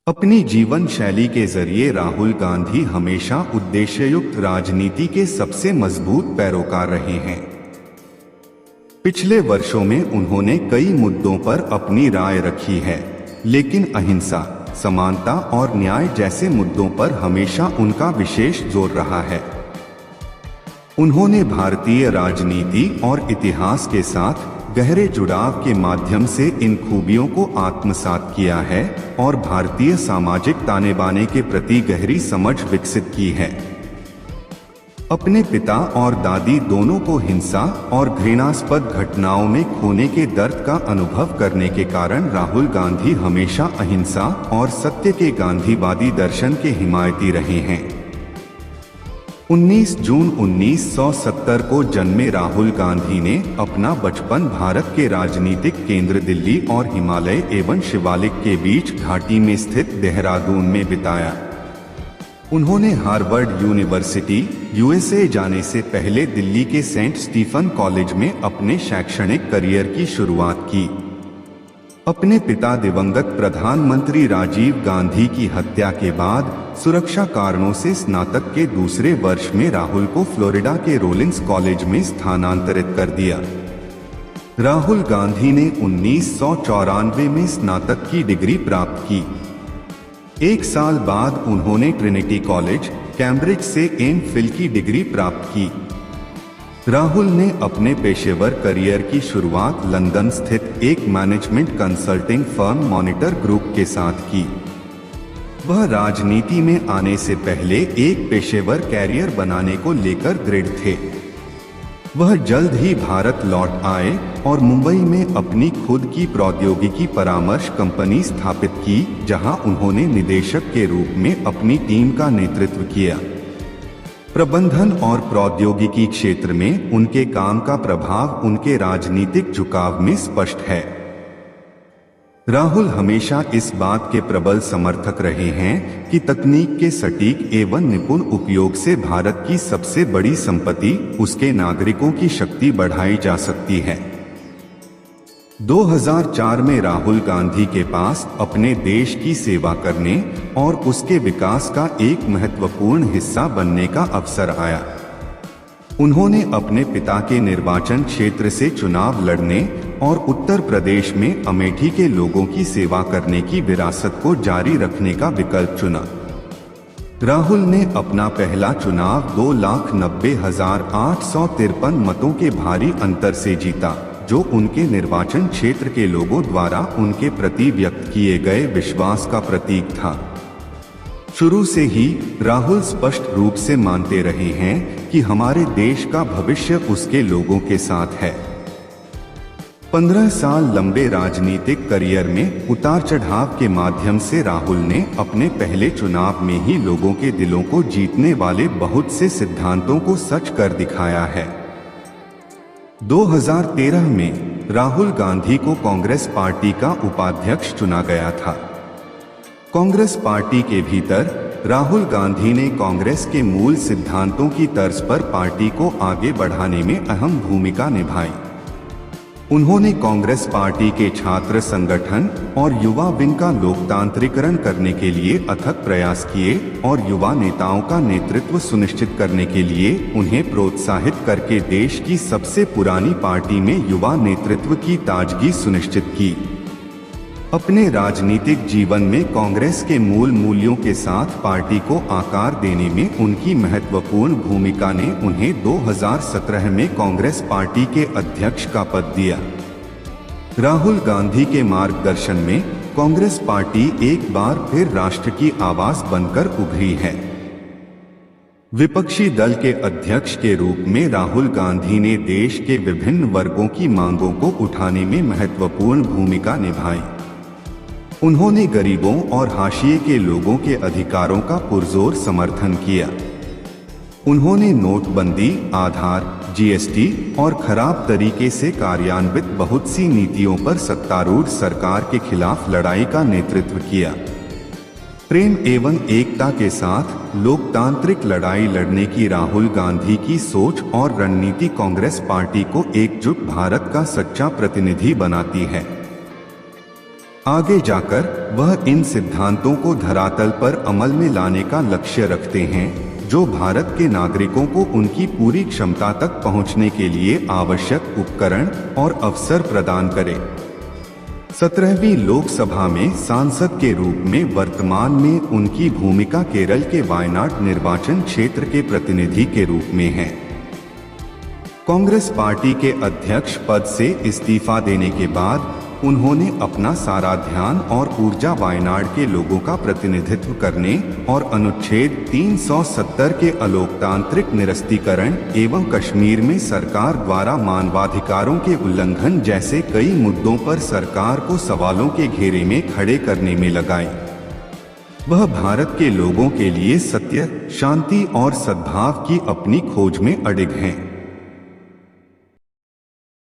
अपनी जीवन शैली के जरिए राहुल गांधी हमेशा उद्देश्ययुक्त राजनीति के सबसे मजबूत पैरोकार रहे हैं। पिछले वर्षों में उन्होंने कई मुद्दों पर अपनी राय रखी है, लेकिन अहिंसा, समानता और न्याय जैसे मुद्दों पर हमेशा उनका विशेष जोर रहा है। उन्होंने भारतीय राजनीति और इतिहास के साथ गहरे जुड़ाव के माध्यम से इन खूबियों को आत्मसात किया है और भारतीय सामाजिक ताने बाने के प्रति गहरी समझ विकसित की है। अपने पिता और दादी दोनों को हिंसा और घृणास्पद घटनाओं में खोने के दर्द का अनुभव करने के कारण राहुल गांधी हमेशा अहिंसा और सत्य के गांधीवादी दर्शन के हिमायती रहे हैं। 19 जून 1970 को जन्मे राहुल गांधी ने अपना बचपन भारत के राजनीतिक केंद्र दिल्ली और हिमालय एवं शिवालिक के बीच घाटी में स्थित देहरादून में बिताया। उन्होंने हार्वर्ड यूनिवर्सिटी यूएसए जाने से पहले दिल्ली के सेंट स्टीफन कॉलेज में अपने शैक्षणिक करियर की शुरुआत की। अपने पिता दिवंगत प्रधानमंत्री राजीव गांधी की हत्या के बाद सुरक्षा कारणों से स्नातक के दूसरे वर्ष में राहुल को फ्लोरिडा के रोलिंस कॉलेज में स्थानांतरित कर दिया। राहुल गांधी ने 1994 में स्नातक की डिग्री प्राप्त की। एक साल बाद उन्होंने ट्रिनिटी कॉलेज, कैम्ब्रिज से एम.फिल की डिग्री प्राप्त की। राहुल ने अपने पेशेवर करियर की शुरुआत लंदन स्थित एक management consulting firm monitor group के साथ की। वह राजनीति में आने से पहले एक पेशेवर कैरियर बनाने को लेकर दृढ़ थे। वह जल्द ही भारत लौट आए और मुंबई में अपनी खुद की प्रौद्योगिकी परामर्श कंपनी स्थापित की, जहां उन्होंने निदेशक के रूप में अपनी टीम का नेतृत्व किया। प्रबंधन और प्रौद्योगिकी क्षेत्र में उनके काम का प्रभाव उनके राजनीतिक झुकाव में स्पष्ट है। राहुल हमेशा इस बात के प्रबल समर्थक रहे हैं कि तकनीक के सटीक एवं निपुण उपयोग से भारत की सबसे बड़ी संपत्ति, उसके नागरिकों की शक्ति बढ़ाई जा सकती है। 2004 में राहुल गांधी के पास अपने देश की सेवा करने और उसके विकास का एक महत्वपूर्ण हिस्सा बनने का अवसर आया। उन्होंने अपने पिता के निर्वाचन क्षेत्र से चुनाव लड़ने और उत्तर प्रदेश में अमेठी के लोगों की सेवा करने की विरासत को जारी रखने का विकल्प चुना। राहुल ने अपना पहला चुनाव 2,90,853 मतों के भारी अंतर से जीता, जो उनके निर्वाचन क्षेत्र के लोगों द्वारा उनके प्रति व्यक्त किए गए विश्वास का प्रतीक था। शुरू से ही राहुल स्पष्ट रूप से मानते रहे हैं कि हमारे देश का भविष्य उसके लोगों के साथ है। 15 साल लंबे राजनीतिक करियर में उतार चढ़ाव के माध्यम से राहुल ने अपने पहले चुनाव में ही लोगों के दिलों को जीतने वाले बहुत से सिद्धांतों को सच कर दिखाया है। 2013 में राहुल गांधी को कांग्रेस पार्टी का उपाध्यक्ष चुना गया था। कांग्रेस पार्टी के भीतर राहुल गांधी ने कांग्रेस के मूल सिद्धांतों की तर्ज पर पार्टी को आगे बढ़ाने में अहम भूमिका निभाई। उन्होंने कांग्रेस पार्टी के छात्र संगठन और युवा विंग का लोकतांत्रिकरण करने के लिए अथक प्रयास किए और युवा नेताओं का नेतृत्व सुनिश्चित करने के लिए उन्हें प्रोत्साहित करके देश की सबसे पुरानी पार्टी में युवा नेतृत्व की ताजगी सुनिश्चित की। अपने राजनीतिक जीवन में कांग्रेस के मूल मूल्यों के साथ पार्टी को आकार देने में उनकी महत्वपूर्ण भूमिका ने उन्हें 2017 में कांग्रेस पार्टी के अध्यक्ष का पद दिया। राहुल गांधी के मार्गदर्शन में कांग्रेस पार्टी एक बार फिर राष्ट्र की आवाज बनकर उभरी है। विपक्षी दल के अध्यक्ष के रूप में राहुल गांधी ने देश के विभिन्न वर्गों की मांगों को उठाने में महत्वपूर्ण भूमिका निभाई। उन्होंने गरीबों और हाशिए के लोगों के अधिकारों का पुरजोर समर्थन किया। उन्होंने नोटबंदी, आधार, जीएसटी और खराब तरीके से कार्यान्वित बहुत सी नीतियों पर सत्तारूढ़ सरकार के खिलाफ लड़ाई का नेतृत्व किया। प्रेम एवं एकता के साथ लोकतांत्रिक लड़ाई लड़ने की राहुल गांधी की सोच और रणनीति कांग्रेस पार्टी को एकजुट भारत का सच्चा प्रतिनिधि बनाती है। आगे जाकर वह इन सिद्धांतों को धरातल पर अमल में लाने का लक्ष्य रखते हैं, जो भारत के नागरिकों को उनकी पूरी क्षमता तक पहुंचने के लिए आवश्यक उपकरण और अवसर प्रदान करे। 17वीं लोकसभा में सांसद के रूप में वर्तमान में उनकी भूमिका केरल के वायनाड निर्वाचन क्षेत्र के प्रतिनिधि के रूप में है। कांग्रेस पार्टी के अध्यक्ष पद से इस्तीफा देने के बाद उन्होंने अपना सारा ध्यान और ऊर्जा वायनाड के लोगों का प्रतिनिधित्व करने और अनुच्छेद 370 के अलोकतांत्रिक निरस्तीकरण एवं कश्मीर में सरकार द्वारा मानवाधिकारों के उल्लंघन जैसे कई मुद्दों पर सरकार को सवालों के घेरे में खड़े करने में लगाई। वह भारत के लोगों के लिए सत्य, शांति और सद्भाव की अपनी खोज में अडिग हैं।